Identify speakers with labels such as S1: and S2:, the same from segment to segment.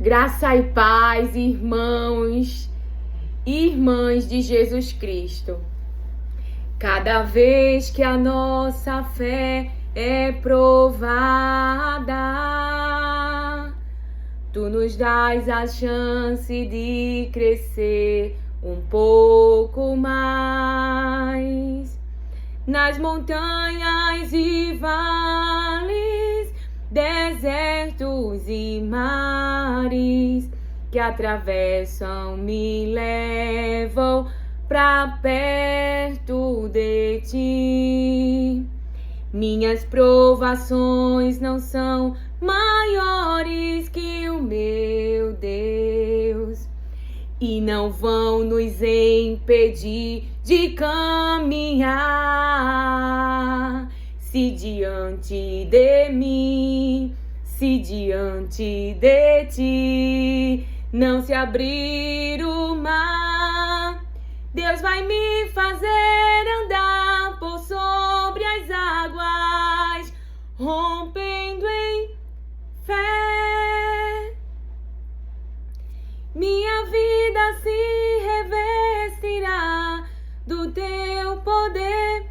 S1: Graça e paz, irmãos e irmãs de Jesus Cristo. Cada vez que a nossa fé é provada, Tu nos dás a chance de crescer um pouco mais. Nas montanhas e vales, desertos e mares que atravessam me levam pra perto de Ti. Minhas provações não são maiores que o meu Deus e não vão nos impedir de caminhar. Se diante de mim, se diante de Ti não se abrir o mar, Deus vai me fazer andar por sobre as águas, rompendo em fé. Minha vida se revestirá do Teu poder,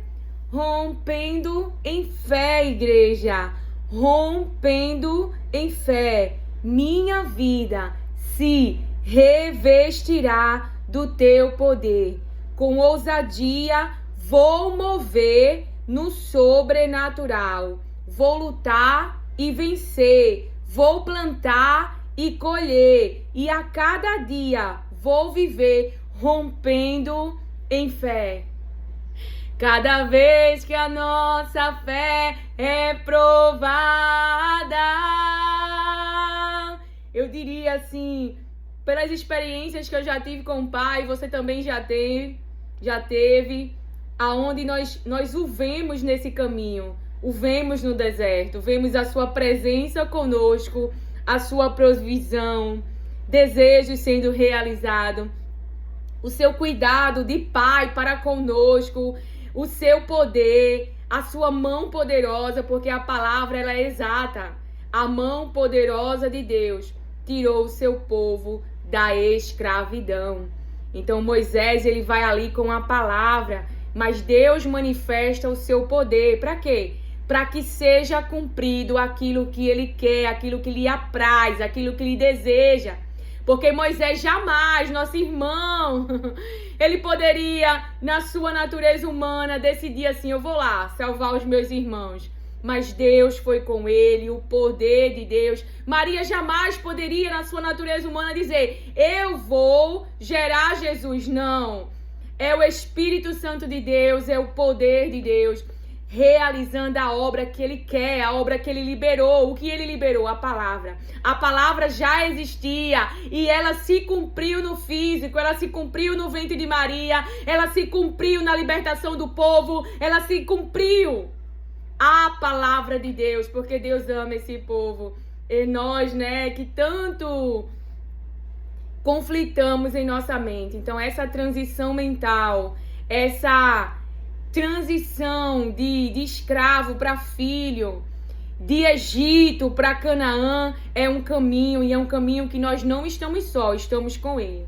S1: rompendo em fé, igreja, rompendo em fé. Minha vida se revestirá do Teu poder. Com ousadia vou mover no sobrenatural. Vou lutar e vencer. Vou plantar e colher. E a cada dia vou viver rompendo em fé. Cada vez que a nossa fé é provada, eu diria assim, pelas experiências que eu já tive com o Pai, você também já teve, aonde nós o vemos nesse caminho, o vemos no deserto, vemos a sua presença conosco, a sua provisão, desejos sendo realizados, o seu cuidado de Pai para conosco, o seu poder, a sua mão poderosa, porque a palavra ela é exata. A mão poderosa de Deus tirou o seu povo da escravidão. Então Moisés ele vai ali com a palavra, mas Deus manifesta o seu poder. Para quê? Para que seja cumprido aquilo que ele quer, aquilo que lhe apraz, aquilo que lhe deseja. Porque Moisés jamais, nosso irmão, ele poderia, na sua natureza humana, decidir assim, eu vou lá salvar os meus irmãos. Mas Deus foi com ele, o poder de Deus. Maria jamais poderia, na sua natureza humana, dizer, eu vou gerar Jesus. Não. É o Espírito Santo de Deus, é o poder de Deus, realizando a obra que ele quer, a obra que ele liberou. O que ele liberou? A palavra. A palavra já existia e ela se cumpriu no físico, ela se cumpriu no ventre de Maria, ela se cumpriu na libertação do povo, ela se cumpriu. A palavra de Deus, porque Deus ama esse povo. E nós, que tanto conflitamos em nossa mente. Então, essa transição mental, essa transição de escravo para filho, de Egito para Canaã, é um caminho, e é um caminho que nós não estamos só, estamos com Ele.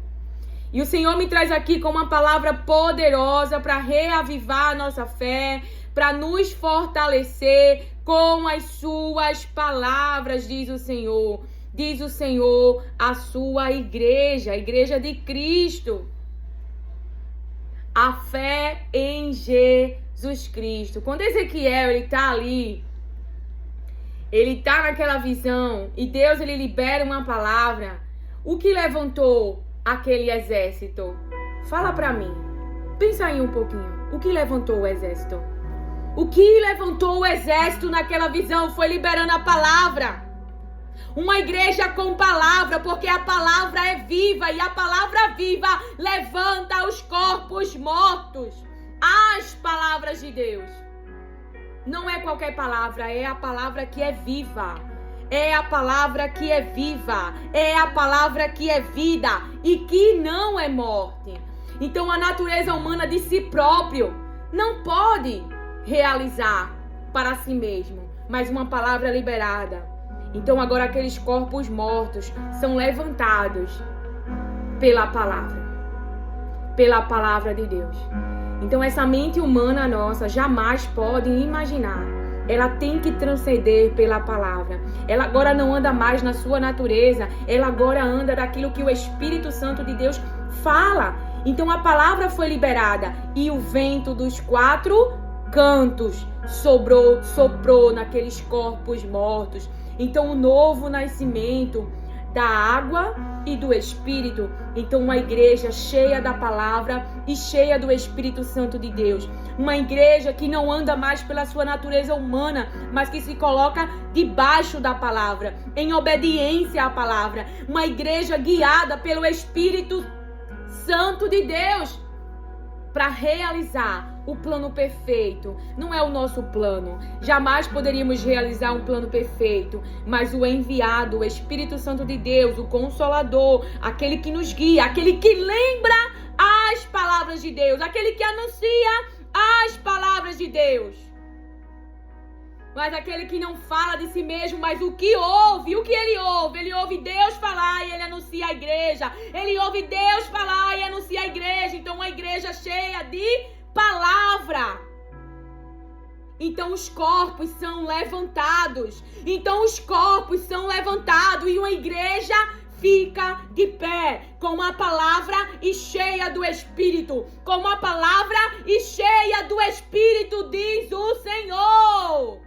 S1: E o Senhor me traz aqui com uma palavra poderosa para reavivar a nossa fé, para nos fortalecer com as suas palavras, diz o Senhor. Diz o Senhor, a sua igreja, a igreja de Cristo. A fé em Jesus Cristo. Quando Ezequiel, ele tá ali, ele tá naquela visão, e Deus, ele libera uma palavra. O que levantou aquele exército? Fala pra mim. Pensa aí um pouquinho. O que levantou o exército? O que levantou o exército naquela visão foi liberando a palavra. Uma igreja com palavra, porque a palavra é viva e a palavra viva levanta os corpos mortos. As palavras de Deus. Não é qualquer palavra, é a palavra que é viva. É a palavra que é viva. É a palavra que é vida e que não é morte. Então a natureza humana de si próprio não pode realizar para si mesmo, mas uma palavra liberada. Então agora aqueles corpos mortos são levantados pela palavra de Deus. Então essa mente humana nossa jamais pode imaginar. Ela tem que transcender pela palavra. Ela agora não anda mais na sua natureza. Ela agora anda daquilo que o Espírito Santo de Deus fala. Então a palavra foi liberada e o vento dos 4 cantos soprou naqueles corpos mortos. Então o novo nascimento da água e do Espírito. Então uma igreja cheia da palavra e cheia do Espírito Santo de Deus. Uma igreja que não anda mais pela sua natureza humana, mas que se coloca debaixo da palavra, em obediência à palavra. Uma igreja guiada pelo Espírito Santo de Deus para realizar o plano perfeito. Não é o nosso plano. Jamais poderíamos realizar um plano perfeito, mas o enviado, o Espírito Santo de Deus, o Consolador, aquele que nos guia, aquele que lembra as palavras de Deus, aquele que anuncia as palavras de Deus. Mas aquele que não fala de si mesmo, mas o que ouve, o que ele ouve? Ele ouve Deus falar e ele anuncia a igreja. Ele ouve Deus falar e anuncia a igreja. Então uma igreja cheia de palavra. Então os corpos são levantados. E uma igreja fica de pé com a palavra e cheia do Espírito. Com a palavra e cheia do Espírito, diz o Senhor.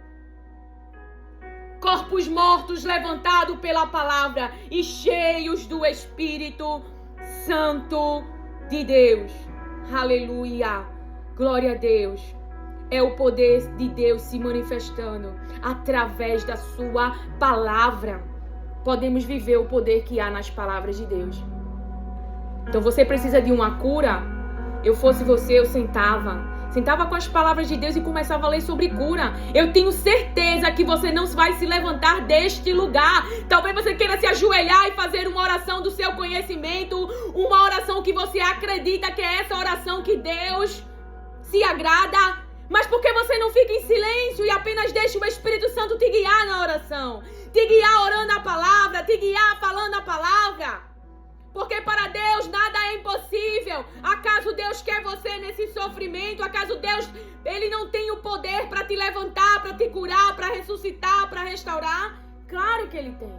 S1: Corpos mortos levantados pela palavra e cheios do Espírito Santo de Deus. Aleluia. Glória a Deus. É o poder de Deus se manifestando através da sua palavra. Podemos viver o poder que há nas palavras de Deus. Então você precisa de uma cura? Eu fosse você, eu sentava com as palavras de Deus e começava a ler sobre cura. Eu tenho certeza que você não vai se levantar deste lugar. Talvez você queira se ajoelhar e fazer uma oração do seu conhecimento, uma oração que você acredita que é essa oração que Deus se agrada. Mas por que você não fica em silêncio e apenas deixa o Espírito Santo te guiar na oração? Te guiar orando a palavra, te guiar falando a palavra? Porque para Deus nada é impossível. Acaso Deus quer você nesse sofrimento? Acaso Deus, Ele não tem o poder para te levantar, para te curar, para ressuscitar, para restaurar? Claro que Ele tem.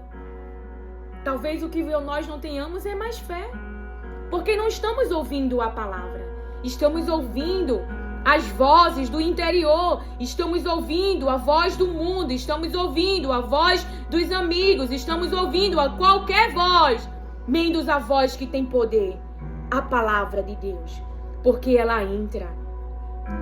S1: Talvez o que nós não tenhamos é mais fé. Porque não estamos ouvindo a palavra. Estamos ouvindo as vozes do interior. Estamos ouvindo a voz do mundo. Estamos ouvindo a voz dos amigos. Estamos ouvindo a qualquer voz, menos a voz que tem poder, a palavra de Deus. Porque ela entra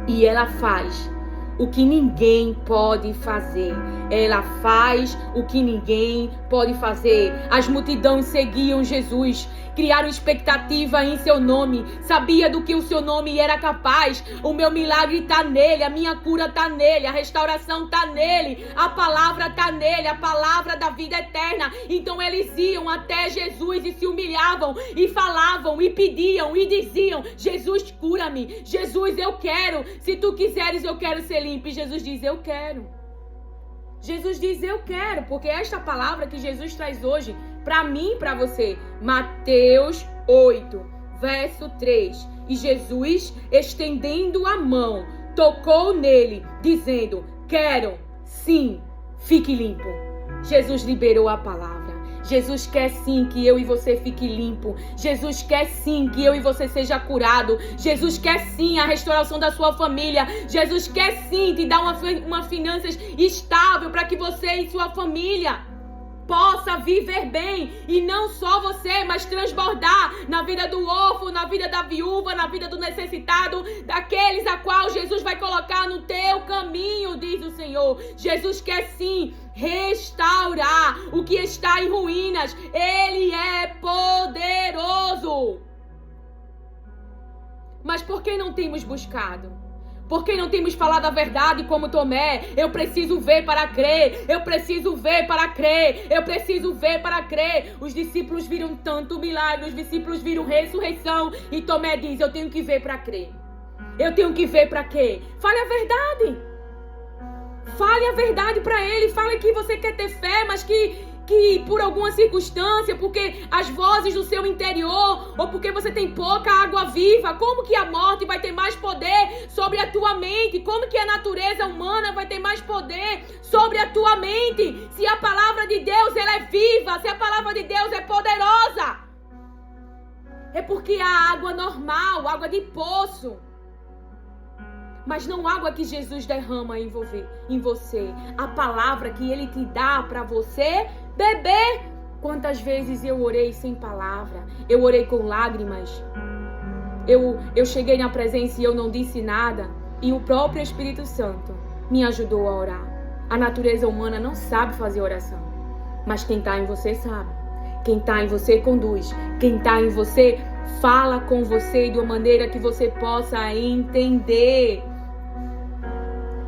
S1: e ela faz o que ninguém pode fazer. Ela faz o que ninguém pode fazer. As multidões seguiam Jesus, criaram expectativa em seu nome, sabia do que o seu nome era capaz. O meu milagre está nele, a minha cura está nele, a restauração está nele, a palavra está nele, a palavra da vida eterna. Então eles iam até Jesus e se humilhavam e falavam e pediam e diziam: Jesus, cura-me, Jesus, eu quero, se tu quiseres eu quero ser limpo. E Jesus diz: eu quero. Jesus diz: eu quero, porque esta palavra que Jesus traz hoje para mim e para você. Mateus 8, verso 3. E Jesus, estendendo a mão, tocou nele, dizendo: quero, sim, fique limpo. Jesus liberou a palavra. Jesus quer sim que eu e você fique limpo. Jesus quer sim que eu e você seja curado. Jesus quer sim a restauração da sua família. Jesus quer sim te dar uma finanças estável para que você e sua família possa viver bem. E não só você, mas transbordar na vida do órfão, na vida da viúva, na vida do necessitado, daqueles a qual Jesus vai colocar no teu caminho, diz o Senhor. Jesus quer sim restaurar o que está em ruínas. Ele é poderoso. Mas por que não temos buscado? Por que não temos falado a verdade como Tomé? Eu preciso ver para crer. Eu preciso ver para crer. Eu preciso ver para crer. Os discípulos viram tanto milagre. Os discípulos viram ressurreição. E Tomé diz: eu tenho que ver para crer. Eu tenho que ver para quê? Fale a verdade. Fale a verdade para ele. Fale que você quer ter fé, mas que por alguma circunstância, porque as vozes do seu interior, ou porque você tem pouca água viva, como que a morte vai ter mais poder sobre a tua mente? Como que a natureza humana vai ter mais poder sobre a tua mente? Se a palavra de Deus, ela é viva, se a palavra de Deus é poderosa. É porque há água normal, água de poço, mas não água que Jesus derrama em você. A palavra que ele te dá para você beber. Quantas vezes eu orei sem palavra? Eu orei com lágrimas. Eu cheguei na presença e eu não disse nada. E o próprio Espírito Santo me ajudou a orar. A natureza humana não sabe fazer oração. Mas quem está em você sabe. Quem está em você conduz. Quem está em você fala com você de uma maneira que você possa entender.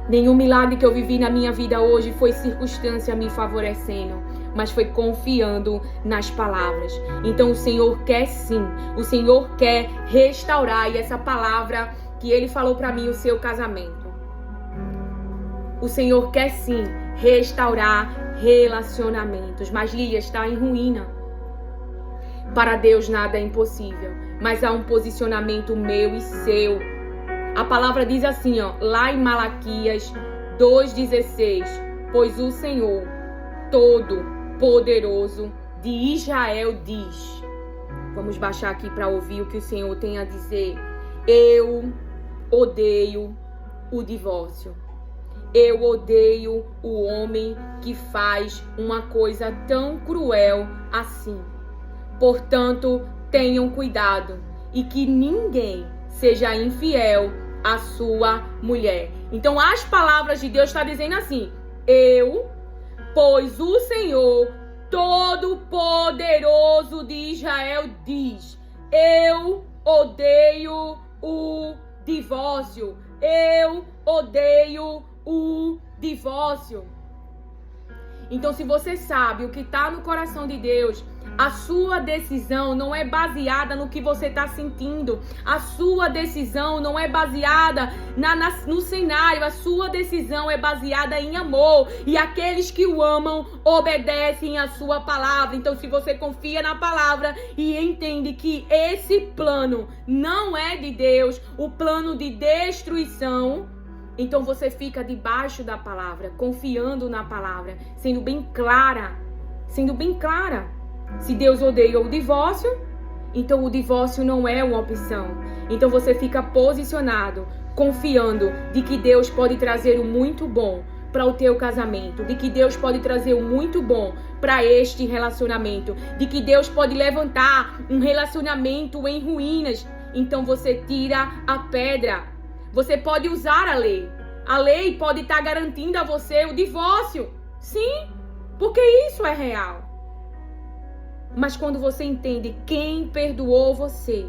S1: Nenhum milagre que eu vivi na minha vida hoje foi circunstância me favorecendo, mas foi confiando nas palavras. Então o Senhor quer sim, o Senhor quer restaurar, e essa palavra que Ele falou para mim, o seu casamento. O Senhor quer sim restaurar relacionamentos, mas Lília está em ruína. Para Deus nada é impossível, mas há um posicionamento meu e seu. A palavra diz assim, lá em Malaquias 2,16, pois o Senhor Todo-Poderoso de Israel diz. Vamos baixar aqui para ouvir o que o Senhor tem a dizer. Eu odeio o divórcio. Eu odeio o homem que faz uma coisa tão cruel assim. Portanto, tenham cuidado e que ninguém seja infiel à sua mulher. Então, as palavras de Deus estão dizendo assim: pois o Senhor Todo-Poderoso de Israel diz, eu odeio o divórcio. Eu odeio o divórcio. Então, se você sabe o que está no coração de Deus, a sua decisão não é baseada no que você está sentindo. A sua decisão não é baseada no cenário. A sua decisão é baseada em amor. E aqueles que o amam obedecem à sua palavra. Então, se você confia na palavra e entende que esse plano não é de Deus, o plano de destruição, então você fica debaixo da palavra, confiando na palavra, sendo bem clara. Se Deus odeia o divórcio, então o divórcio não é uma opção. Então você fica posicionado, confiando de que Deus pode trazer o muito bom para o teu casamento, de que Deus pode trazer o muito bom para este relacionamento, de que Deus pode levantar um relacionamento em ruínas. Então você tira a pedra. Você pode usar a lei. A lei pode estar garantindo a você o divórcio. Sim, porque isso é real. Mas quando você entende quem perdoou você,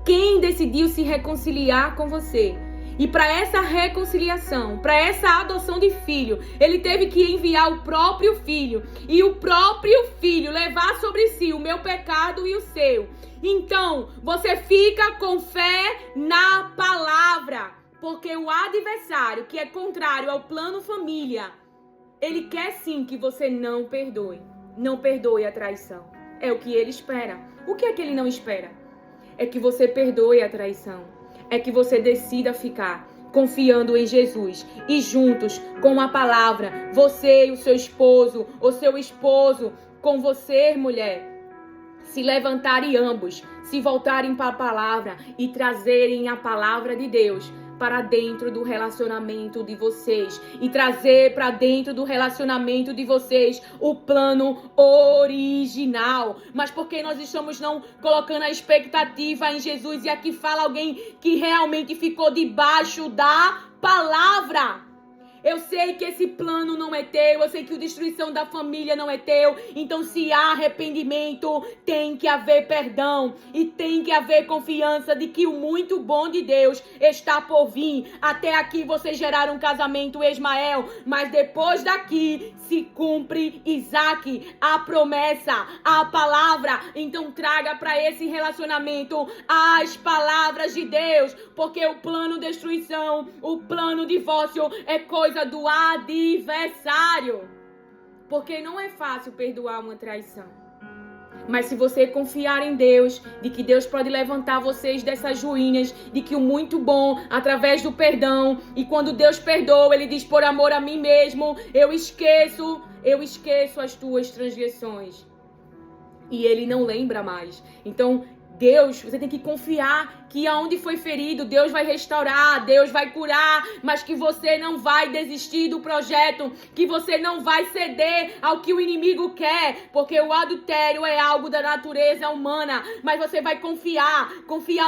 S1: quem decidiu se reconciliar com você, e para essa reconciliação, para essa adoção de filho, ele teve que enviar o próprio filho, e o próprio filho levar sobre si o meu pecado e o seu. Então, você fica com fé na palavra, porque o adversário, que é contrário ao plano família, ele quer sim que você não perdoe a traição. É o que ele espera. O que é que ele não espera? É que você perdoe a traição. É que você decida ficar confiando em Jesus e juntos com a palavra, você e o seu esposo com você, mulher, se levantarem ambos, se voltarem para a palavra e trazerem a palavra de Deus para dentro do relacionamento de vocês e trazer para dentro do relacionamento de vocês o plano original. Mas porque nós estamos não colocando a expectativa em Jesus, e aqui fala alguém que realmente ficou debaixo da palavra. Eu sei que esse plano não é teu, eu sei que a destruição da família não é teu, então se há arrependimento, tem que haver perdão e tem que haver confiança de que o muito bom de Deus está por vir. Até aqui vocês geraram um casamento, Ismael, mas depois daqui se cumpre Isaac, a promessa, a palavra. Então traga para esse relacionamento as palavras de Deus, porque o plano destruição, o plano divórcio é coisa causa do adversário. Porque não é fácil perdoar uma traição. Mas se você confiar em Deus, de que Deus pode levantar vocês dessas ruínas, de que o muito bom, através do perdão, e quando Deus perdoa, Ele diz, por amor a mim mesmo, eu esqueço as tuas transgressões. E Ele não lembra mais. Então, Deus, você tem que confiar que aonde foi ferido, Deus vai restaurar, Deus vai curar, mas que você não vai desistir do projeto, que você não vai ceder ao que o inimigo quer, porque o adultério é algo da natureza humana, mas você vai confiar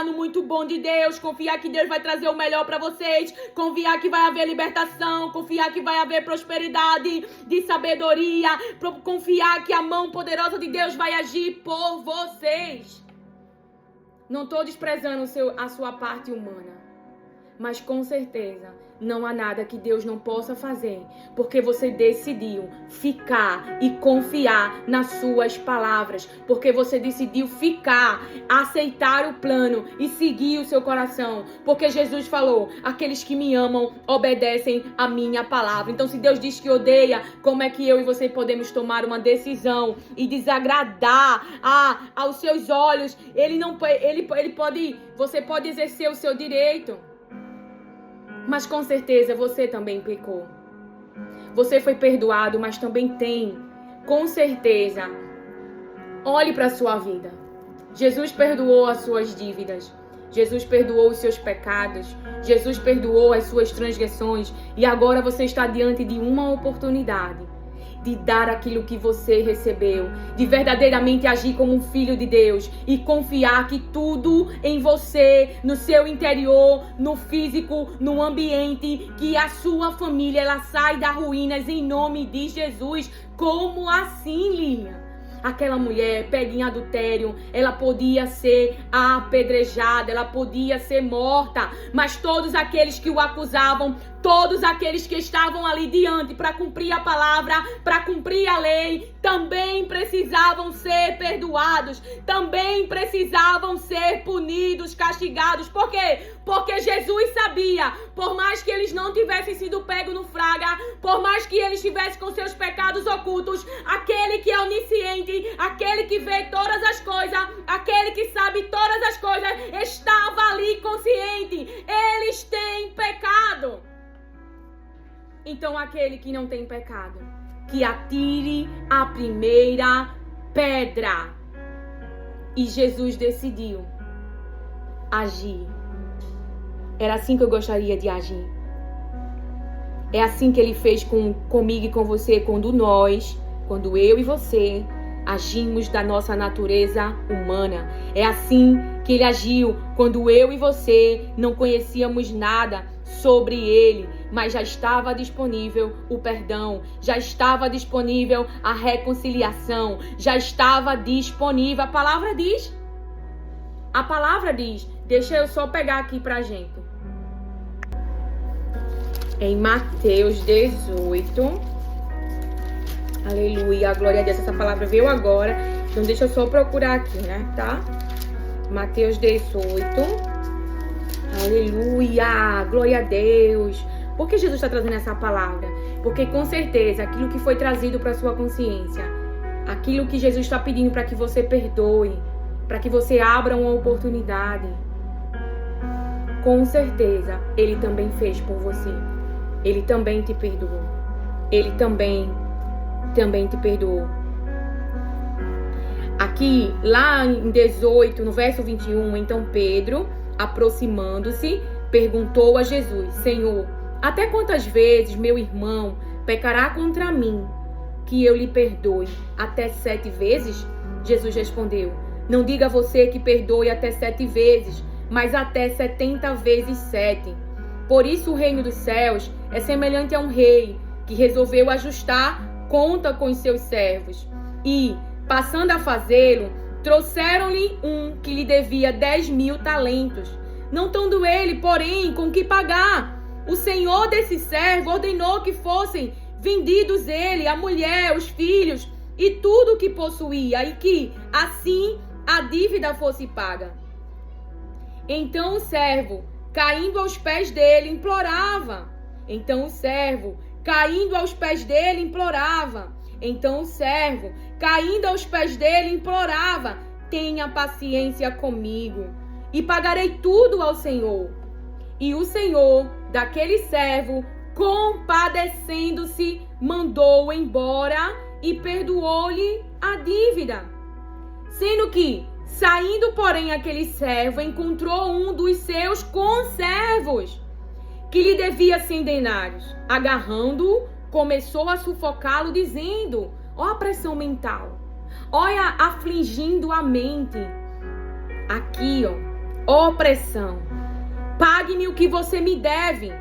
S1: no muito bom de Deus, confiar que Deus vai trazer o melhor para vocês, confiar que vai haver libertação, confiar que vai haver prosperidade, de sabedoria, confiar que a mão poderosa de Deus vai agir por vocês. Não estou desprezando a sua parte humana, mas com certeza não há nada que Deus não possa fazer, porque você decidiu ficar e confiar nas suas palavras, porque você decidiu ficar, aceitar o plano e seguir o seu coração, porque Jesus falou, aqueles que me amam obedecem a minha palavra. Então se Deus diz que odeia, como é que eu e você podemos tomar uma decisão e desagradar aos seus olhos? Você pode exercer o seu direito, mas com certeza você também pecou. Você foi perdoado, mas também tem, com certeza, olhe para a sua vida. Jesus perdoou as suas dívidas. Jesus perdoou os seus pecados. Jesus perdoou as suas transgressões. E agora você está diante de uma oportunidade de dar aquilo que você recebeu, de verdadeiramente agir como um filho de Deus e confiar que tudo em você, no seu interior, no físico, no ambiente, que a sua família ela sai das ruínas em nome de Jesus. Como assim, Linha? Aquela mulher pega em adultério, ela podia ser apedrejada, ela podia ser morta, mas todos aqueles que o acusavam, todos aqueles que estavam ali diante para cumprir a palavra, para cumprir a lei, também precisavam ser perdoados, também precisavam ser punidos, castigados. Por quê? Porque Jesus sabia, por mais que eles não tivessem sido pegos no flagra, por mais que eles estivessem com seus pecados ocultos, aquele que é onisciente, aquele que vê todas as coisas, aquele que sabe todas as coisas, estava ali consciente. Eles têm pecado. Então aquele que não tem pecado, que atire a primeira pedra. E Jesus decidiu agir. Era assim que eu gostaria de agir. É assim que Ele fez comigo e com você, quando eu e você agimos da nossa natureza humana. É assim que Ele agiu quando eu e você não conhecíamos nada sobre Ele, mas já estava disponível o perdão, já estava disponível a reconciliação, já estava disponível. A palavra diz, deixa eu só pegar aqui pra gente. Em Mateus 18, aleluia, glória a Deus, essa palavra veio agora, então deixa eu só procurar aqui, né, tá? Mateus 18, aleluia, glória a Deus. Por que Jesus está trazendo essa palavra? Porque com certeza aquilo que foi trazido para sua consciência, aquilo que Jesus está pedindo para que você perdoe, para que você abra uma oportunidade, com certeza Ele também fez por você. Ele também te perdoou. Ele também te perdoou. Aqui, lá em 18, no verso 21, então Pedro, aproximando-se, perguntou a Jesus: Senhor, até quantas vezes meu irmão pecará contra mim, que eu lhe perdoe? Até 7 vezes? Jesus respondeu: Não diga a você que perdoe até 7 vezes, mas até 70 vezes 7. Por isso o reino dos céus é semelhante a um rei que resolveu ajustar conta com os seus servos. E, passando a fazê-lo, trouxeram-lhe um que lhe devia 10.000 talentos. Não tendo ele, porém, com que pagar, o senhor desse servo ordenou que fossem vendidos ele, a mulher, os filhos e tudo o que possuía, e que, assim, a dívida fosse paga. Então o servo, caindo aos pés dele, implorava: Então o servo, caindo aos pés dele, implorava. Tenha paciência comigo e pagarei tudo ao Senhor. E o Senhor daquele servo, compadecendo-se, mandou-o embora e perdoou-lhe a dívida. Sendo que, saindo, porém, aquele servo encontrou um dos seus conservos, que lhe devia 100 denários. Agarrando-o, começou a sufocá-lo, dizendo, ó a pressão mental, olha, afligindo a mente. Aqui, ó pressão, pague-me o que você me deve.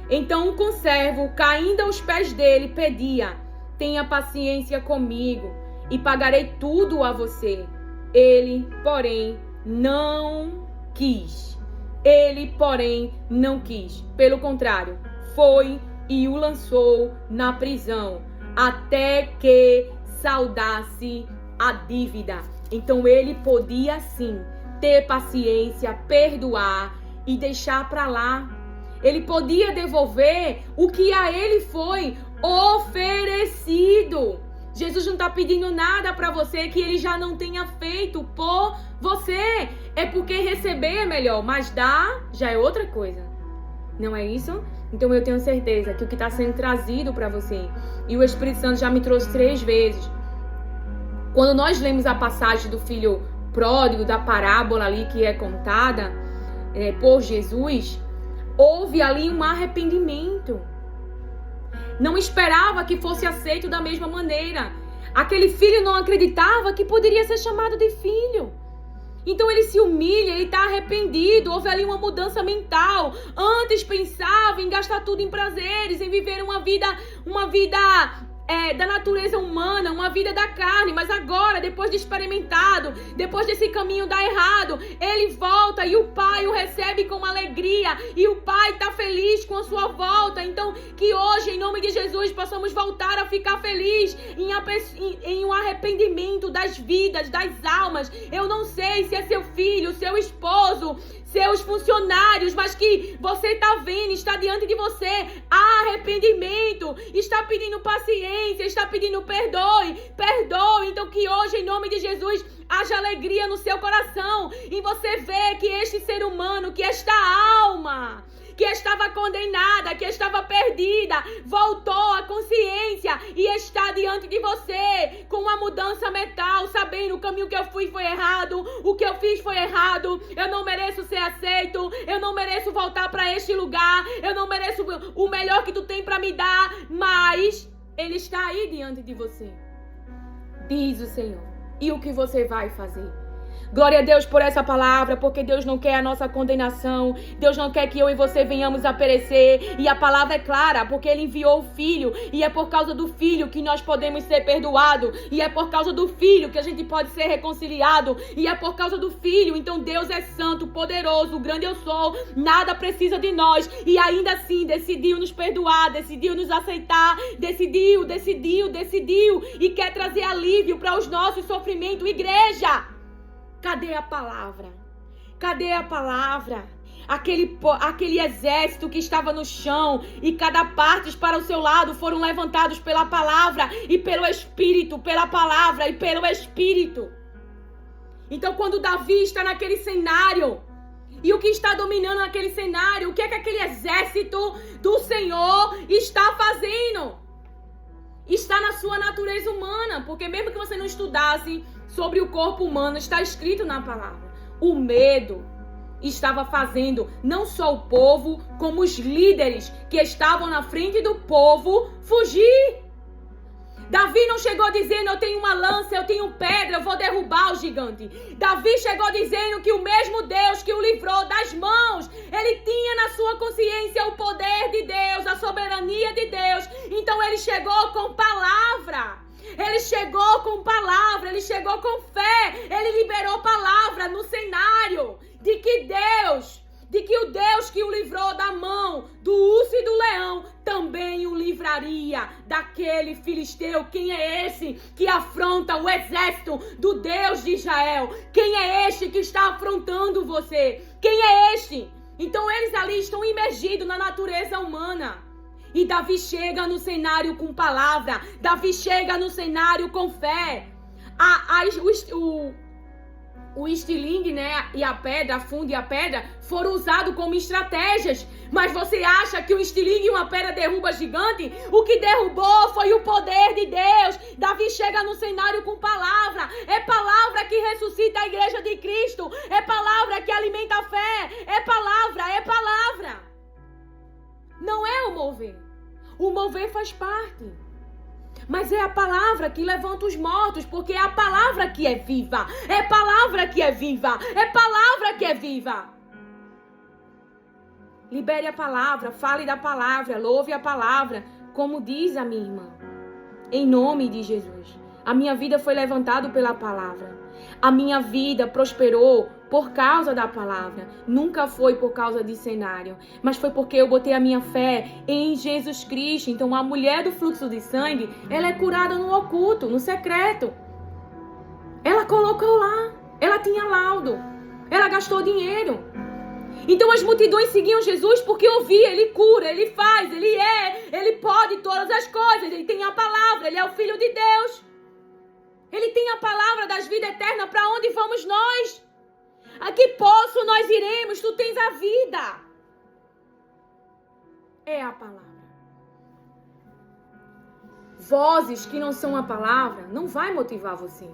S1: Então o conservo, caindo aos pés dele, pedia, tenha paciência comigo e pagarei tudo a você. Ele, porém, não quis. Pelo contrário, foi e o lançou na prisão, até que saldasse a dívida. Então ele podia sim ter paciência, perdoar e deixar para lá. Ele podia devolver o que a ele foi oferecido. Jesus não está pedindo nada para você que ele já não tenha feito por você. É porque receber é melhor, mas dar já é outra coisa. Não é isso? Então eu tenho certeza que o que está sendo trazido para você, e o Espírito Santo já me trouxe 3 vezes. Quando nós lemos a passagem do filho pródigo, da parábola ali que é contada por Jesus, houve ali um arrependimento. Não esperava que fosse aceito da mesma maneira. Aquele filho não acreditava que poderia ser chamado de filho. Então ele se humilha, ele está arrependido. Houve ali uma mudança mental. Antes pensava em gastar tudo em prazeres, em viver uma vida da natureza humana, uma vida da carne, mas agora, depois de experimentado, depois desse caminho dar errado, ele volta e o pai o recebe com alegria, e o pai está feliz com a sua volta. Então, que hoje, em nome de Jesus, possamos voltar a ficar feliz em um arrependimento das vidas, das almas. Eu não sei se é seu filho, seu esposo, seus funcionários, mas que você está vendo, está diante de você, arrependimento, está pedindo paciência, está pedindo perdoe. Então que hoje, em nome de Jesus, haja alegria no seu coração, e você vê que este ser humano, que esta alma, que estava condenada, que estava perdida, voltou à consciência e está diante de você com uma mudança mental, sabendo o caminho que eu fui foi errado, o que eu fiz foi errado, eu não mereço ser aceito, eu não mereço voltar para este lugar, eu não mereço o melhor que tu tem para me dar, mas ele está aí diante de você, diz o Senhor. E o que você vai fazer? Glória a Deus por essa palavra, porque Deus não quer a nossa condenação, Deus não quer que eu e você venhamos a perecer, e a palavra é clara, porque Ele enviou o Filho, e é por causa do Filho que nós podemos ser perdoados, e é por causa do Filho que a gente pode ser reconciliado, e é por causa do Filho. Então Deus é santo, poderoso, grande eu sou, nada precisa de nós, e ainda assim decidiu nos perdoar, decidiu nos aceitar, decidiu, e quer trazer alívio para os nossos sofrimentos. Igreja, cadê a palavra? Cadê a palavra? Aquele exército que estava no chão e cada parte para o seu lado foram levantados pela palavra e pelo Espírito, pela palavra e pelo Espírito. Então quando Davi está naquele cenário, e o que está dominando naquele cenário, o que é que aquele exército do Senhor está fazendo? Está na sua natureza humana, porque mesmo que você não estudasse sobre o corpo humano, está escrito na palavra. O medo estava fazendo não só o povo, como os líderes que estavam na frente do povo fugir. Davi não chegou dizendo, eu tenho uma lança, eu tenho pedra, eu vou derrubar o gigante. Davi chegou dizendo que o mesmo Deus que o livrou das mãos, ele tinha na sua consciência o poder de Deus, a soberania de Deus. Então ele chegou com palavra. Ele chegou com palavra, ele chegou com fé, ele liberou palavra no cenário de que o Deus que o livrou da mão do urso e do leão também o livraria daquele filisteu. Quem é esse que afronta o exército do Deus de Israel? Quem é este que está afrontando você? Quem é este? Então eles ali estão imergidos na natureza humana. E Davi chega no cenário com palavra. Davi chega no cenário com fé. O estilingue, né, e a pedra, a funda e a pedra foram usados como estratégias. Mas você acha que um estilingue e uma pedra derruba gigante? O que derrubou foi o poder de Deus. Davi chega no cenário com palavra. É palavra que ressuscita a igreja de Cristo. É palavra que alimenta a fé. É palavra, é palavra. Não é o mover. O mover faz parte. Mas é a palavra que levanta os mortos, porque é a palavra que é viva. É a palavra que é viva. É a palavra que é viva. Libere a palavra, fale da palavra, louve a palavra, como diz a minha irmã. Em nome de Jesus. A minha vida foi levantada pela palavra. A minha vida prosperou por causa da palavra. Nunca foi por causa de cenário, mas foi porque eu botei a minha fé em Jesus Cristo. Então a mulher do fluxo de sangue, ela é curada no oculto, no secreto. Ela colocou lá, ela tinha laudo, ela gastou dinheiro. Então as multidões seguiam Jesus porque ouvia, ele cura, ele faz, ele pode todas as coisas, ele tem a palavra, ele é o Filho de Deus. Ele tem a palavra das vidas eternas. Para onde vamos nós? A que poço nós iremos? Tu tens a vida. É a palavra. Vozes que não são a palavra não vai motivar você.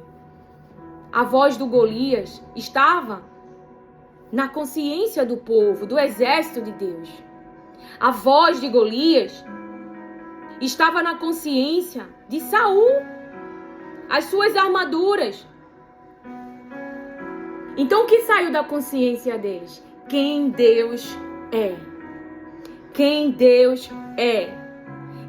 S1: A voz do Golias estava na consciência do povo, do exército de Deus. A voz de Golias estava na consciência de Saul. As suas armaduras. Então o que saiu da consciência deles? Quem Deus é. Quem Deus é.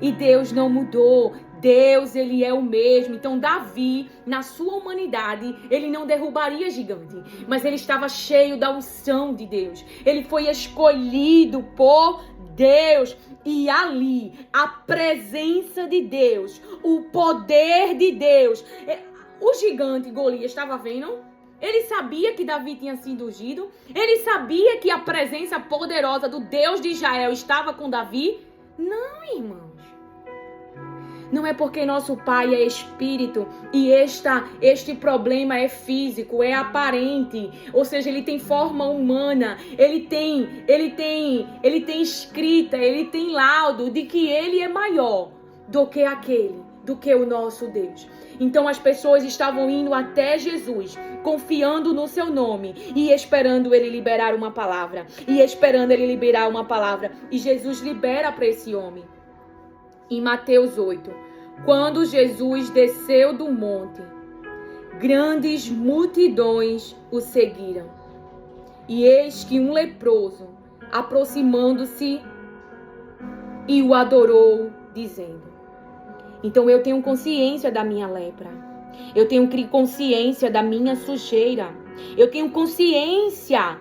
S1: E Deus não mudou. Deus, ele é o mesmo. Então Davi, na sua humanidade, ele não derrubaria gigante, mas ele estava cheio da unção de Deus. Ele foi escolhido por Deus. E ali, a presença de Deus, o poder de Deus. O gigante Golias estava vendo? Ele sabia que Davi tinha sido ungido? Ele sabia que a presença poderosa do Deus de Israel estava com Davi? Não, irmãos. Não é porque nosso pai é espírito e este problema é físico, é aparente. Ou seja, ele tem forma humana, ele tem escrita, ele tem laudo de que ele é maior do que o nosso Deus. Então as pessoas estavam indo até Jesus, confiando no seu nome e esperando ele liberar uma palavra. E Jesus libera para esse homem. Em Mateus 8, quando Jesus desceu do monte, grandes multidões o seguiram. E eis que um leproso, aproximando-se, e o adorou, dizendo... Então eu tenho consciência da minha lepra. Eu tenho consciência da minha sujeira. Eu tenho consciência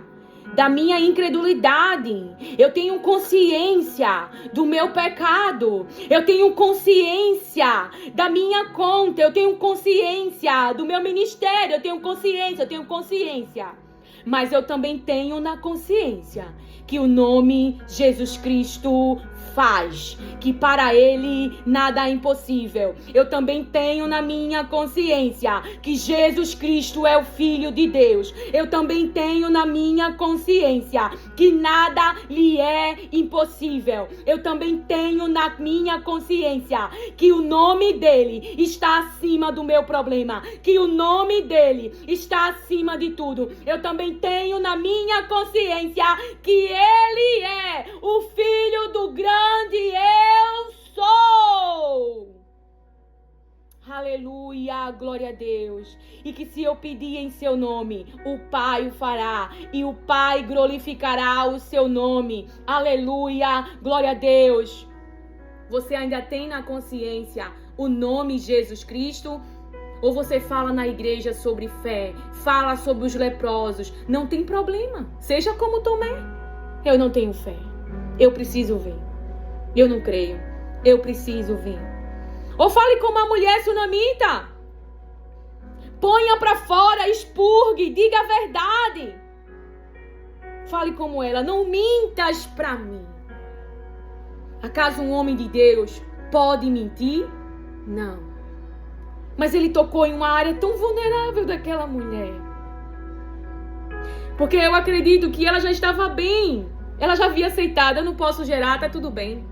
S1: da minha incredulidade. Eu tenho consciência do meu pecado. Eu tenho consciência da minha conta. Eu tenho consciência do meu ministério. Eu tenho consciência. Mas eu também tenho na consciência que o nome Jesus Cristo faz, que para ele nada é impossível. Eu também tenho na minha consciência que Jesus Cristo é o Filho de Deus. Eu também tenho na minha consciência que nada lhe é impossível. Eu também tenho na minha consciência que o nome dele está acima do meu problema, que o nome dele está acima de tudo. Eu também tenho na minha consciência que ele é o Filho do grande eu sou. Aleluia, glória a Deus. E que se eu pedir em seu nome, o Pai o fará, e o Pai glorificará o seu nome. Aleluia, glória a Deus. Você ainda tem na consciência o nome Jesus Cristo? Ou você fala na igreja sobre fé, fala sobre os leprosos? Não tem problema, seja como Tomé. Eu não tenho fé, eu preciso ver. Eu não creio, eu preciso ver. Ou fale como a mulher sunamita. Ponha para fora, expurgue, diga a verdade. Fale como ela, não mintas para mim. Acaso um homem de Deus pode mentir? Não. Mas ele tocou em uma área tão vulnerável daquela mulher. Porque eu acredito que ela já estava bem. Ela já havia aceitado, eu não posso gerar, tá tudo bem.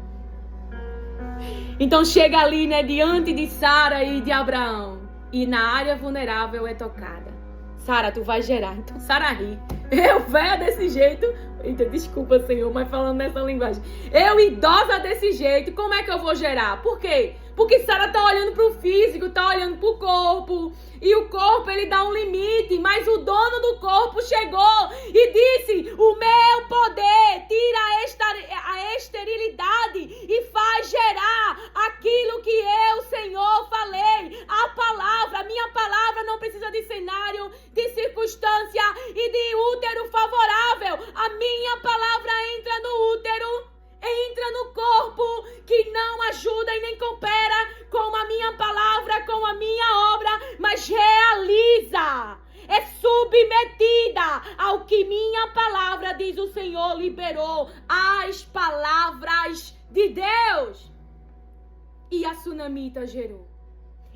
S1: Então chega ali, né, diante de Sara e de Abraão. E na área vulnerável é tocada. Sara, tu vai gerar. Então Sara ri. Eu, velha desse jeito. Eita, desculpa, Senhor, mas falando nessa linguagem. Eu, idosa desse jeito, como é que eu vou gerar? Por quê? Porque Sara tá olhando pro físico, tá olhando pro corpo. E o corpo, ele dá um limite. Mas o dono do corpo chegou e disse: o meu poder tira a esterilidade e faz gerar aquilo que eu, Senhor, falei. A palavra, a minha palavra não precisa de cenário, de circunstância e de útero favorável. A minha palavra entra no útero, entra no corpo, que não ajuda e nem coopera com a minha palavra, com a minha obra, mas realiza, é submetida ao que minha palavra, diz o Senhor, liberou, as palavras de Deus. E a sunamita gerou.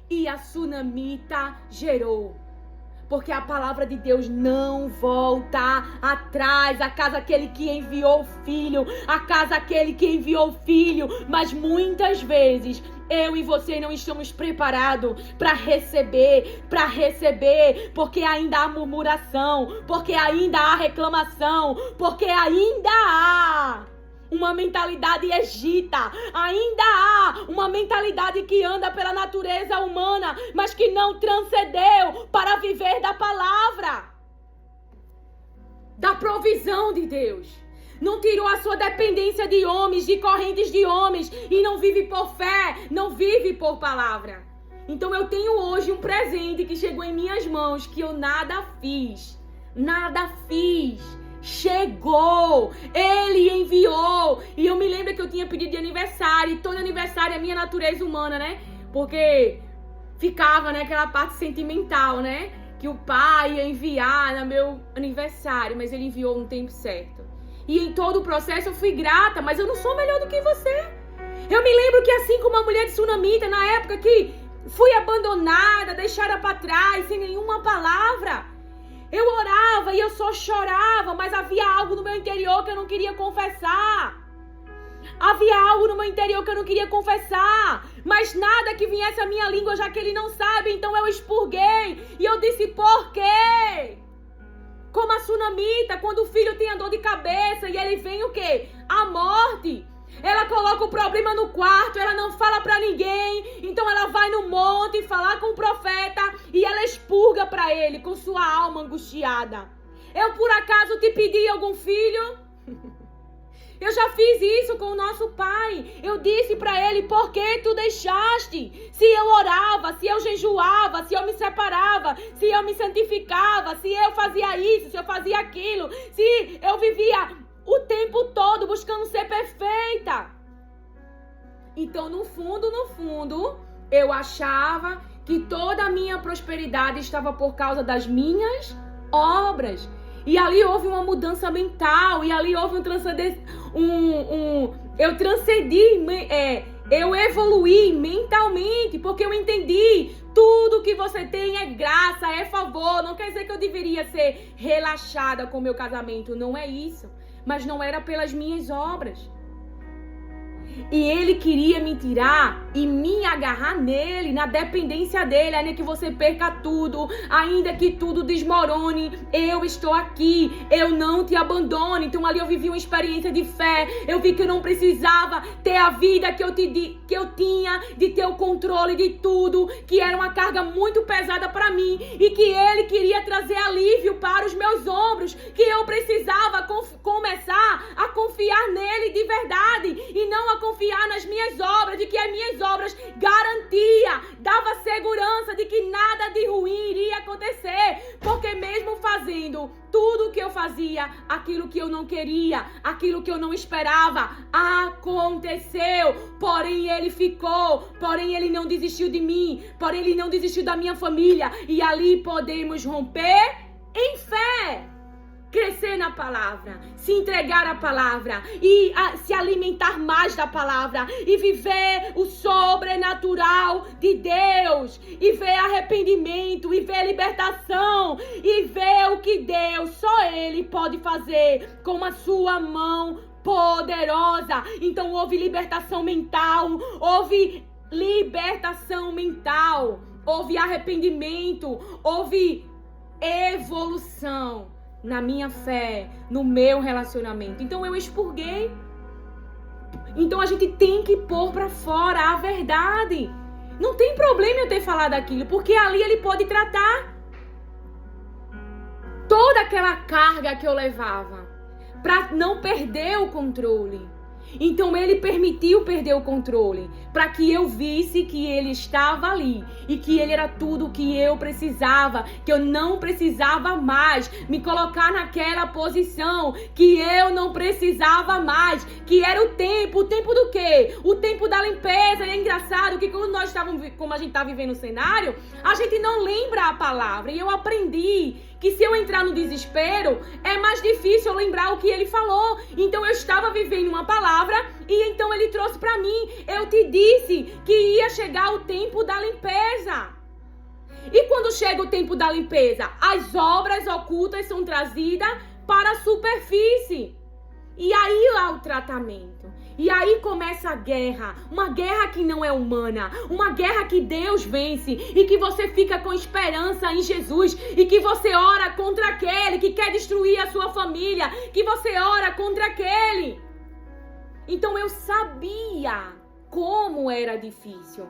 S1: E a sunamita gerou. Porque a palavra de Deus não volta atrás. A casa aquele que enviou o filho. A casa aquele que enviou o filho. Mas muitas vezes eu e você não estamos preparados para receber. Porque ainda há murmuração. Porque ainda há reclamação. Porque ainda há uma mentalidade egita, ainda há uma mentalidade que anda pela natureza humana, mas que não transcendeu para viver da palavra, da provisão de Deus. Não tirou a sua dependência de homens, de correntes de homens, e não vive por fé, não vive por palavra. Então eu tenho hoje um presente que chegou em minhas mãos, que eu nada fiz. Chegou, ele enviou. E eu me lembro que eu tinha pedido de aniversário. E todo aniversário é minha natureza humana, né? Porque ficava, né, aquela parte sentimental, né? Que o pai ia enviar no meu aniversário. Mas ele enviou no tempo certo. E em todo o processo eu fui grata. Mas eu não sou melhor do que você. Eu me lembro que assim como a mulher de Sunamita, na época que fui abandonada, deixada para trás, sem nenhuma palavra, eu orava e eu só chorava, mas havia algo no meu interior que eu não queria confessar. Mas nada que viesse à minha língua, já que ele não sabe, então eu expurguei. E eu disse: por quê? Como a sunamita, quando o filho tem a dor de cabeça e ele vem o quê? A morte. Ela coloca o problema no quarto, ela não fala pra ninguém, então ela vai no monte falar com o profeta e ela expurga pra ele com sua alma angustiada. Eu por acaso te pedi algum filho? Eu já fiz isso com o nosso pai. Eu disse pra ele: por que tu deixaste? Se eu orava, se eu jejuava, se eu me separava, se eu me santificava, se eu fazia isso, se eu fazia aquilo, se eu vivia o tempo todo buscando ser perfeita. Então, no fundo, eu achava que toda a minha prosperidade estava por causa das minhas obras. E ali houve uma mudança mental, e ali houve eu evoluí mentalmente, porque eu entendi: tudo que você tem é graça, é favor. Não quer dizer que eu deveria ser relaxada com o meu casamento, não é isso. Mas não era pelas minhas obras. E ele queria me tirar e me agarrar nele, na dependência dele, ainda que você perca tudo, ainda que tudo desmorone, eu estou aqui, eu não te abandono. Então ali eu vivi uma experiência de fé, eu vi que eu não precisava ter a vida que eu tinha, de ter o controle de tudo, que era uma carga muito pesada para mim, e que ele queria trazer alívio para os meus ombros, que eu precisava começar a confiar nele de verdade, e não a confiar nas minhas obras, de que as minhas obras garantia, dava segurança de que nada de ruim iria acontecer, porque mesmo fazendo tudo o que eu fazia, aquilo que eu não queria, aquilo que eu não esperava, aconteceu. Porém ele ficou, porém ele não desistiu de mim, porém ele não desistiu da minha família, e ali podemos romper em fé. crescer na palavra, se entregar à palavra e se alimentar mais da palavra e viver o sobrenatural de Deus e ver arrependimento e ver libertação e ver o que Deus, só Ele pode fazer com a sua mão poderosa. Então houve libertação mental, houve arrependimento, houve evolução na minha fé, no meu relacionamento. Então eu expurguei. Então a gente tem que pôr pra fora a verdade. Não tem problema eu ter falado aquilo, porque ali ele pode tratar toda aquela carga que eu levava pra não perder o controle. Então ele permitiu perder o controle para que eu visse que ele estava ali e que ele era tudo o que eu precisava, que eu não precisava mais me colocar naquela posição, que eu não precisava mais, que era o tempo do quê? O tempo da limpeza. E é engraçado que quando nós estávamos, como a gente está vivendo o cenário, a gente não lembra a palavra. E eu aprendi que se eu entrar no desespero, é mais difícil eu lembrar o que ele falou. Então eu estava vivendo uma palavra e então ele trouxe para mim: eu te disse que ia chegar o tempo da limpeza. E quando chega o tempo da limpeza, as obras ocultas são trazidas para a superfície. E aí há o tratamento. E aí começa a guerra, uma guerra que não é humana, uma guerra que Deus vence e que você fica com esperança em Jesus e que você ora contra aquele que quer destruir a sua família, que você ora contra aquele. Então eu sabia como era difícil.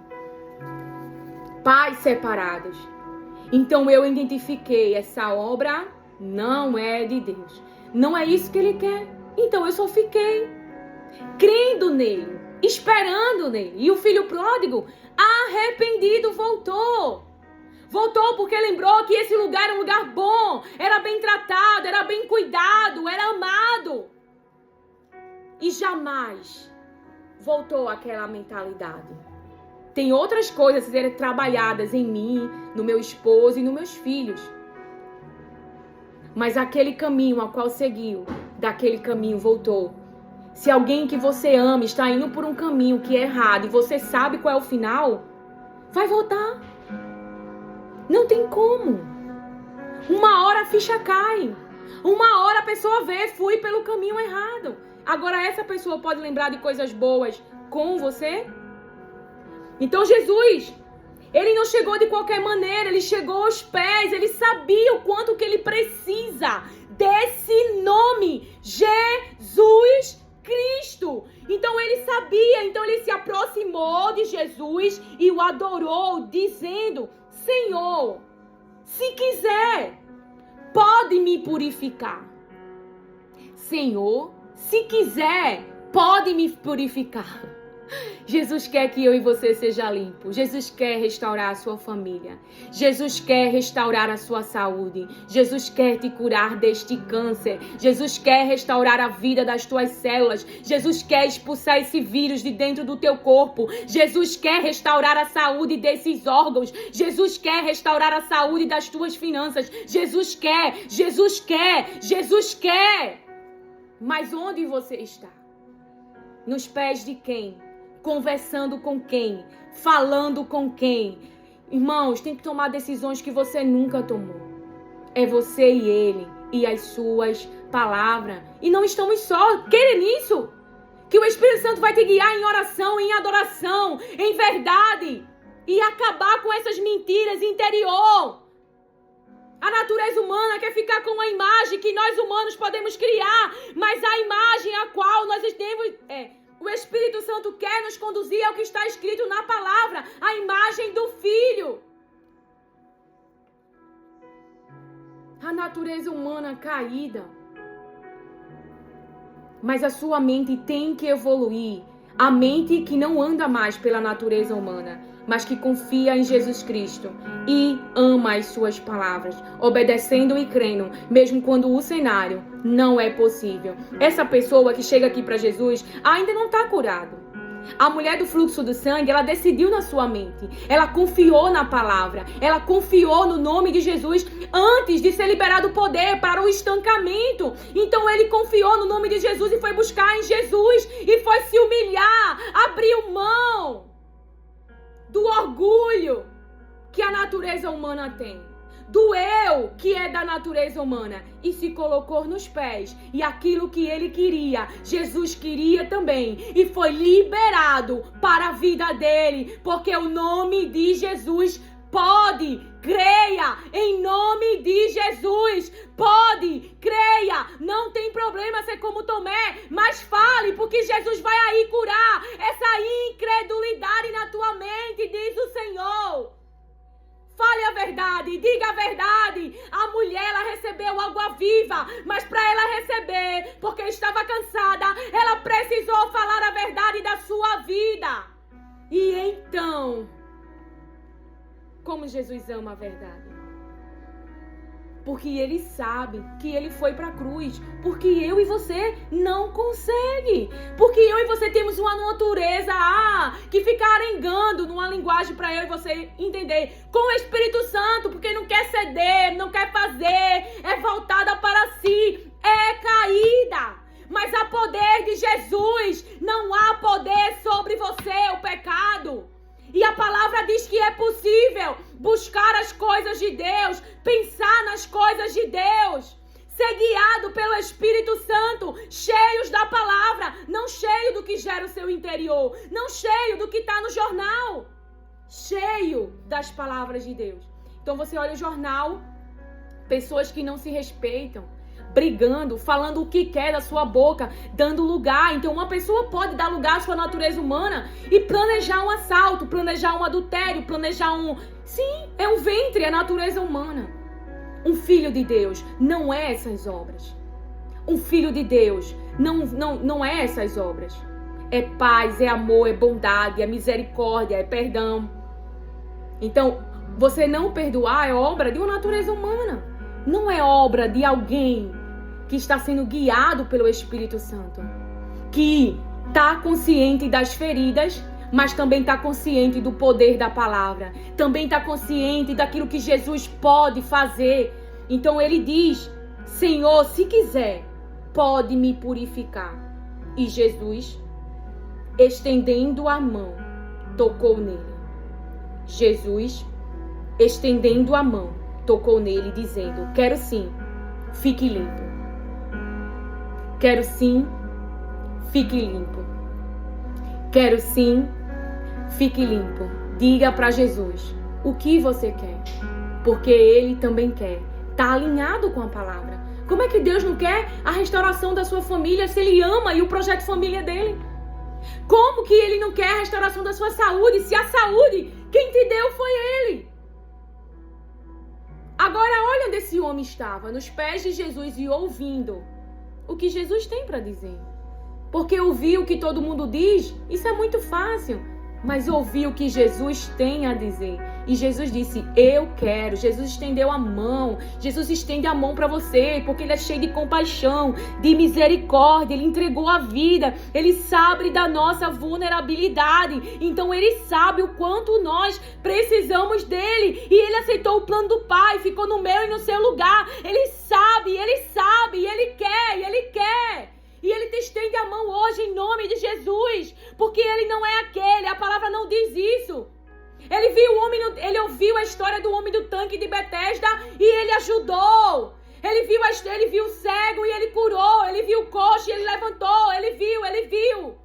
S1: Pais separados. Então eu identifiquei, essa obra não é de Deus. Não é isso que Ele quer. Então eu só fiquei crendo nele, esperando nele. E o filho pródigo, arrependido, voltou. Voltou porque lembrou que esse lugar era um lugar bom, era bem tratado, era bem cuidado, era amado. E jamais voltou àquela mentalidade. Tem outras coisas a serem trabalhadas em mim, no meu esposo e nos meus filhos. Mas aquele caminho ao qual seguiu, daquele caminho voltou. Se alguém que você ama está indo por um caminho que é errado e você sabe qual é o final, vai voltar. Não tem como. Uma hora a ficha cai. Uma hora a pessoa vê, fui pelo caminho errado. Agora essa pessoa pode lembrar de coisas boas com você? Então Jesus, ele não chegou de qualquer maneira, ele chegou aos pés, ele sabia o quanto que ele precisa desse nome, Jesus Cristo. Então ele sabia, então ele se aproximou de Jesus e o adorou, dizendo: Senhor, se quiser, pode me purificar. Senhor, se quiser, pode me purificar. Jesus quer que eu e você seja limpo. Jesus quer restaurar a sua família. Jesus quer restaurar a sua saúde. Jesus quer te curar deste câncer. Jesus quer restaurar a vida das tuas células. Jesus quer expulsar esse vírus de dentro do teu corpo. Jesus quer restaurar a saúde desses órgãos. Jesus quer restaurar a saúde das tuas finanças. Jesus quer, Jesus quer, Jesus quer. Mas onde você está? Nos pés de quem? Conversando com quem? Falando com quem? Irmãos, tem que tomar decisões que você nunca tomou. É você e ele e as suas palavras. E não estamos só. Querem nisso? Que o Espírito Santo vai te guiar em oração, em adoração, em verdade. E acabar com essas mentiras interior. A natureza humana quer ficar com uma imagem que nós humanos podemos criar. Mas a imagem a qual nós temos... O Espírito Santo quer nos conduzir ao que está escrito na palavra, a imagem do Filho. A natureza humana caída. Mas a sua mente tem que evoluir. A mente que não anda mais pela natureza humana, mas que confia em Jesus Cristo e ama as suas palavras, obedecendo e crendo, mesmo quando o cenário não é possível. Essa pessoa que chega aqui para Jesus ainda não está curado. A mulher do fluxo do sangue, ela decidiu na sua mente. Ela confiou na palavra. Ela confiou no nome de Jesus antes de ser liberado o poder para o estancamento. Então ele confiou no nome de Jesus e foi buscar em Jesus. E foi se humilhar, abriu mão do orgulho que a natureza humana tem. Do eu, que é da natureza humana, e se colocou nos pés. E aquilo que ele queria, Jesus queria também. E foi liberado para a vida dele, porque o nome de Jesus pode. Creia em nome de Jesus. Pode, creia. Não tem problema ser como Tomé, mas fale, porque Jesus vai aí curar essa incredulidade na tua mente, diz o Senhor. Fale a verdade, diga a verdade. A mulher, ela recebeu água viva, mas para ela receber, porque estava cansada, ela precisou falar a verdade da sua vida. E então, como Jesus ama a verdade? Porque ele sabe que ele foi para a cruz. Porque eu e você não conseguem. Porque eu e você temos uma natureza que fica arengando numa linguagem para eu e você entender. Com o Espírito Santo, porque não quer ceder, não quer fazer, é voltada para si, é caída. Mas há poder de Jesus. Não há poder sobre você, o pecado. E a palavra diz que é possível buscar as coisas de Deus, pensar nas coisas de Deus, ser guiado pelo Espírito Santo, cheios da palavra, não cheio do que gera o seu interior, não cheio do que está no jornal, cheio das palavras de Deus. Então você olha o jornal, pessoas que não se respeitam, brigando, falando o que quer da sua boca, dando lugar. Então uma pessoa pode dar lugar à sua natureza humana e planejar um assalto, planejar um adultério, planejar Sim, é um ventre, é a natureza humana. Um filho de Deus não é essas obras. Um filho de Deus não é essas obras. É paz, é amor, é bondade, é misericórdia, é perdão. Então, você não perdoar é obra de uma natureza humana. Não é obra de alguém que está sendo guiado pelo Espírito Santo, que está consciente das feridas, mas também está consciente do poder da palavra, também está consciente daquilo que Jesus pode fazer. Então ele diz: Senhor, se quiser, pode me purificar. E Jesus, estendendo a mão, tocou nele. Jesus, estendendo a mão, tocou nele, dizendo: quero sim, fique limpo. Quero sim, fique limpo. Quero sim, fique limpo. Diga para Jesus o que você quer, porque ele também quer. Está alinhado com a palavra. Como é que Deus não quer a restauração da sua família se ele ama e o projeto família dele? Como que ele não quer a restauração da sua saúde se a saúde quem te deu foi ele? Agora olha onde esse homem estava, nos pés de Jesus e ouvindo o que Jesus tem para dizer. Porque ouvir o que todo mundo diz, isso é muito fácil. Mas ouvir o que Jesus tem a dizer. E Jesus disse: eu quero. Jesus estendeu a mão. Jesus estende a mão para você, porque ele é cheio de compaixão, de misericórdia. Ele entregou a vida. Ele sabe da nossa vulnerabilidade. Então ele sabe o quanto nós precisamos dele. E ele aceitou o plano do Pai, ficou no meu e no seu lugar. Ele sabe, e ele quer, e ele quer. E ele te estende a mão hoje em nome de Jesus, porque ele não é aquele, a palavra não diz isso. Ele ouviu a história do homem do tanque de Betesda e ele ajudou. Ele viu o cego e ele curou, ele viu o coxo e ele levantou, ele viu.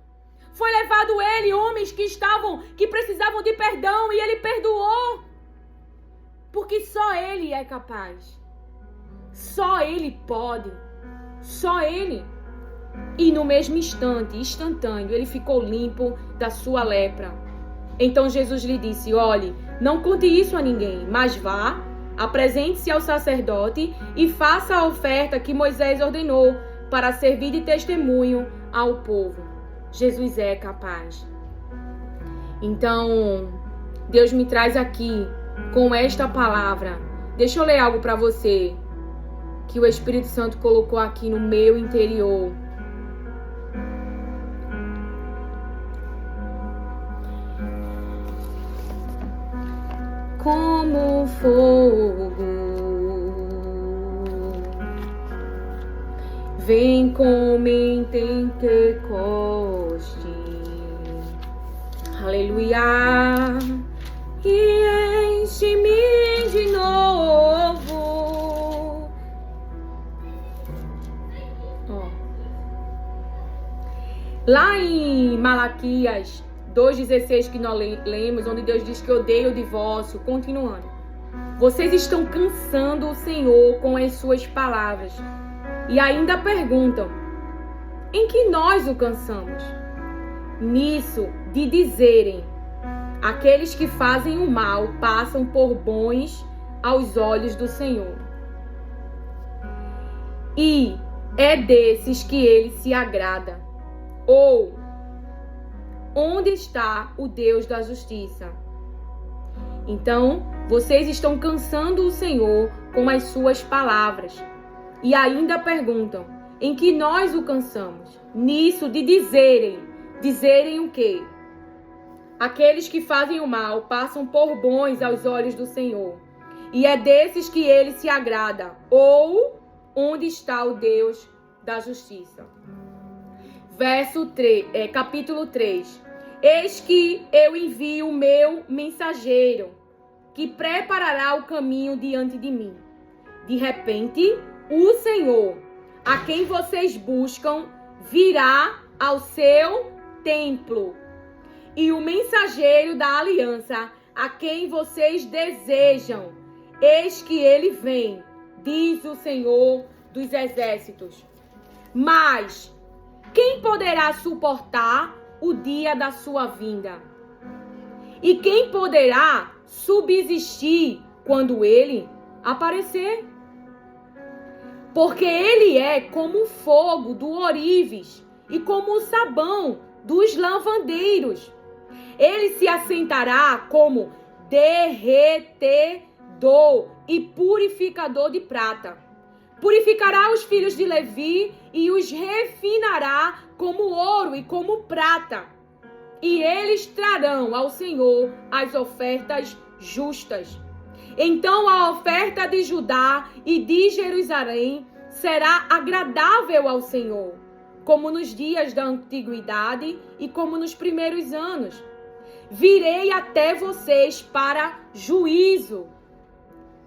S1: Foi levado ele, homens que precisavam de perdão, e ele perdoou. Porque só ele é capaz. Só ele pode. Só ele. E no mesmo instante, instantâneo, ele ficou limpo da sua lepra. Então Jesus lhe disse: olhe, não conte isso a ninguém, mas vá, apresente-se ao sacerdote e faça a oferta que Moisés ordenou para servir de testemunho ao povo. Jesus é capaz. Então, Deus me traz aqui com esta palavra. Deixa eu ler algo para você que o Espírito Santo colocou aqui no meu interior. como fogo. Vem como em Pentecoste. Aleluia. E enche-me de novo. Lá em Malaquias 2,16 que nós lemos, onde Deus diz que odeia o divórcio, continuando. Vocês estão cansando o Senhor com as suas palavras. E ainda perguntam, em que nós o cansamos? Nisso de dizerem, aqueles que fazem o mal passam por bons aos olhos do Senhor. E é desses que ele se agrada. Ou, onde está o Deus da justiça? Então, vocês estão cansando o Senhor com as suas palavras. E ainda perguntam, em que nós o cansamos? Nisso de dizerem o quê? Aqueles que fazem o mal passam por bons aos olhos do Senhor. E é desses que ele se agrada. Ou, onde está o Deus da justiça? Capítulo 3. Eis que eu envio o meu mensageiro, que preparará o caminho diante de mim. De repente, o Senhor, a quem vocês buscam, virá ao seu templo. E o mensageiro da aliança, a quem vocês desejam, eis que ele vem, diz o Senhor dos exércitos. Mas quem poderá suportar o dia da sua vinda? E quem poderá subsistir quando ele aparecer? Porque ele é como o fogo do ourives e como o sabão dos lavandeiros. Ele se assentará como derretedor e purificador de prata. Purificará os filhos de Levi e os refinará como ouro e como prata. E eles trarão ao Senhor as ofertas justas. Então a oferta de Judá e de Jerusalém será agradável ao Senhor, como nos dias da antiguidade e como nos primeiros anos. Virei até vocês para juízo.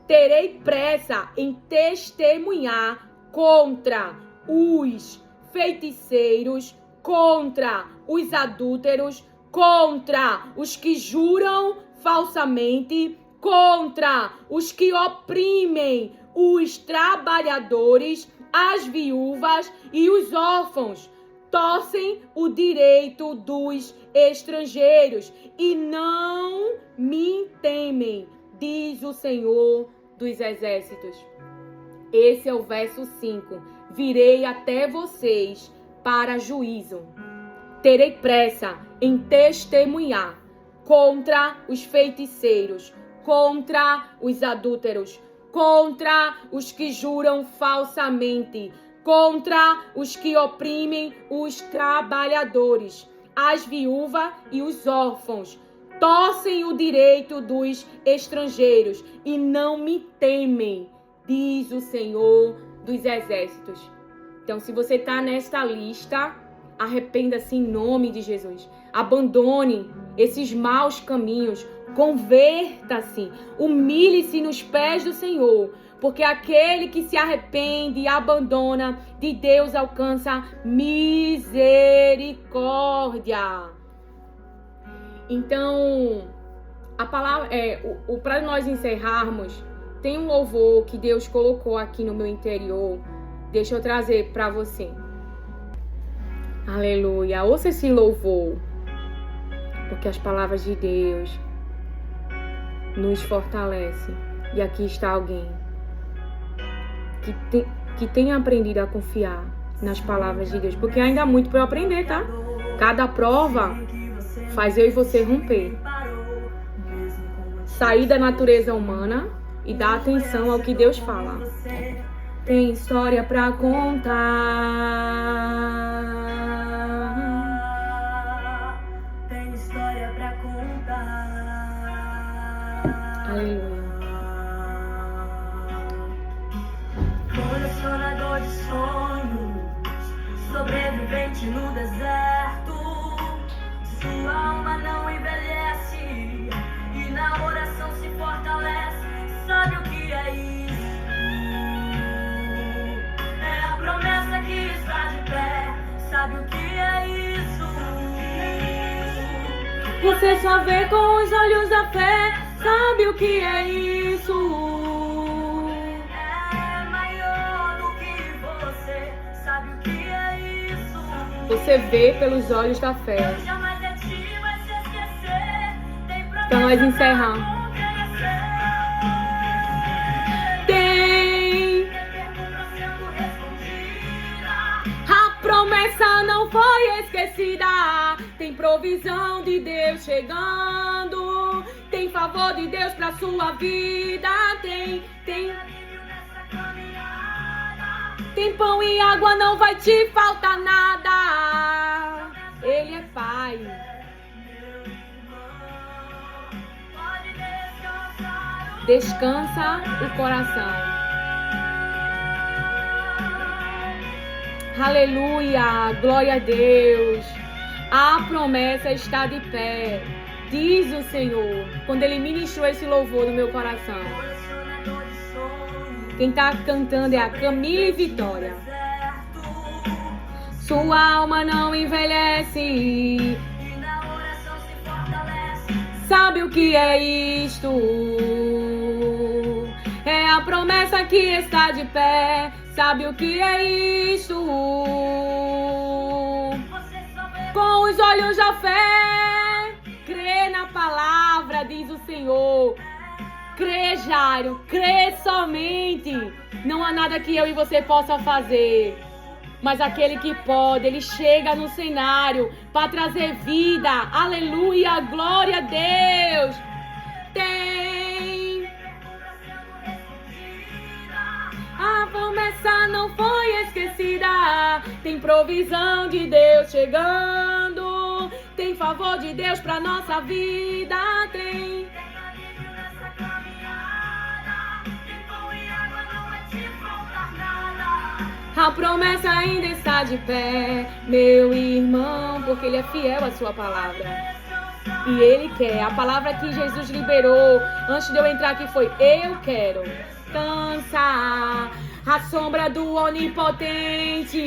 S1: Terei pressa em testemunhar contra os feiticeiros, contra os adúlteros, contra os que juram falsamente, contra os que oprimem os trabalhadores, as viúvas e os órfãos. Torcem o direito dos estrangeiros e não me temem, diz o Senhor dos exércitos. Esse é o verso 5. Virei até vocês para juízo. Terei pressa em testemunhar contra os feiticeiros, contra os adúlteros, contra os que juram falsamente, contra os que oprimem os trabalhadores, as viúvas e os órfãos. Torcem o direito dos estrangeiros e não me temem, diz o Senhor dos exércitos. Então, se você está nesta lista, arrependa-se em nome de Jesus. Abandone esses maus caminhos. Converta-se. Humilhe-se nos pés do Senhor. Porque aquele que se arrepende e abandona de Deus alcança misericórdia. Então, a palavra para nós encerrarmos, tem um louvor que Deus colocou aqui no meu interior. Deixa eu trazer para você. Aleluia. Ouça esse louvor, porque as palavras de Deus nos fortalecem. E aqui está alguém que tem aprendido a confiar nas palavras de Deus, porque ainda há muito para eu aprender, tá? Cada prova faz eu e você romper, sair da natureza humana e dar atenção ao que Deus fala. Tem história pra contar. Tem história pra contar. Aleluia. Você só vê com os olhos da fé, sabe o que é isso?
S2: É maior do que você, sabe o que é isso?
S1: Você vê pelos olhos da fé.
S2: Deus jamais de ti vai se esquecer. Tem promessa
S1: Então nós encerramos.
S2: pra oferecer.
S1: Tem.
S2: Pergunta sendo respondida.
S1: A promessa não foi esquecida. Tem provisão de Deus chegando. Tem favor de Deus pra sua vida. Tem.
S2: Alívio nessa caminhada.
S1: Tem pão e água, não vai te faltar nada. Ele é Pai.
S2: Pode descansar o
S1: Descansa o coração. Aleluia, glória a Deus. A promessa está de pé, diz o Senhor, quando Ele ministrou esse louvor no meu coração.
S2: colecionador de sonhos.
S1: Quem está cantando é a Camille Vitória. Sua alma não envelhece.
S2: E na oração se fortalece.
S1: Sabe o que é isto? É a promessa que está de pé. Sabe o que é isto?
S2: Você só vê
S1: Com os olhos da fé, crê na palavra, diz o Senhor. Crê, Jairo, crê somente. Não há nada que eu e você possa fazer. Mas aquele que pode, ele chega no cenário para trazer vida. Aleluia, glória a Deus. Tem. A promessa não foi esquecida. Tem provisão de Deus chegando. Tem favor de Deus pra nossa vida. Tem.
S2: alívio nessa caminhada. Tem pão e água, não vai te faltar nada.
S1: A promessa ainda está de pé, meu irmão, porque Ele é fiel à sua palavra. E Ele quer. A palavra que Jesus liberou antes de eu entrar aqui foi: eu quero. Cansa a sombra do onipotente.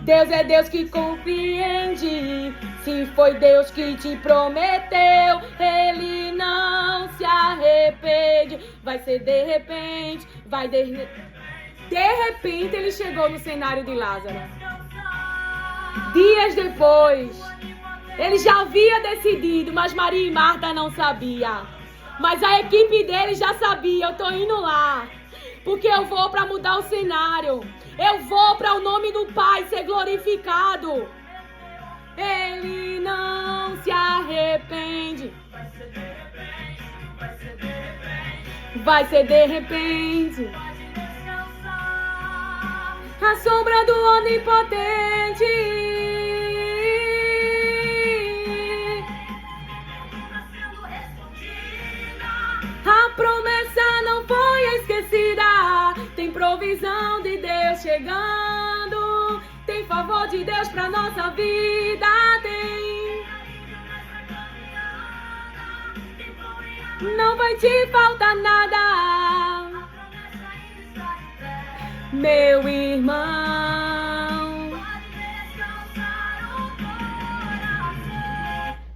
S1: Deus é Deus que compreende. Se foi Deus que te prometeu, Ele não se arrepende. Vai ser de repente, vai de repente Ele chegou no cenário de Lázaro. Dias depois, Ele já havia decidido, mas Maria e Marta não sabiam. Mas a equipe dele já sabia: eu tô indo lá, porque eu vou para mudar o cenário. Eu vou para o nome do Pai ser glorificado. Ele não se arrepende. Vai ser de repente. A sombra do onipotente. A promessa não foi esquecida. Tem provisão de Deus chegando. Tem favor de Deus pra nossa vida. Tem. Não vai te faltar nada, meu irmão.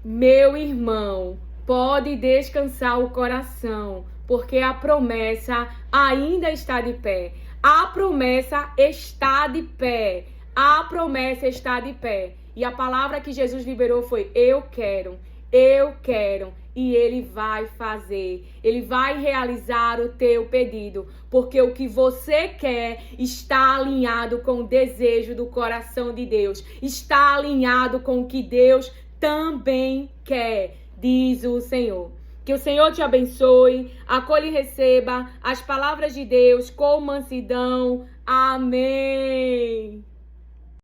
S1: Meu irmão, pode descansar o coração, porque a promessa ainda está de pé. A promessa está de pé. A promessa está de pé. E a palavra que Jesus liberou foi: eu quero, eu quero. E Ele vai fazer. Ele vai realizar o teu pedido. Porque o que você quer está alinhado com o desejo do coração de Deus. Está alinhado com o que Deus também quer, diz o Senhor. Que o Senhor te abençoe, acolha e receba as palavras de Deus com mansidão. Amém.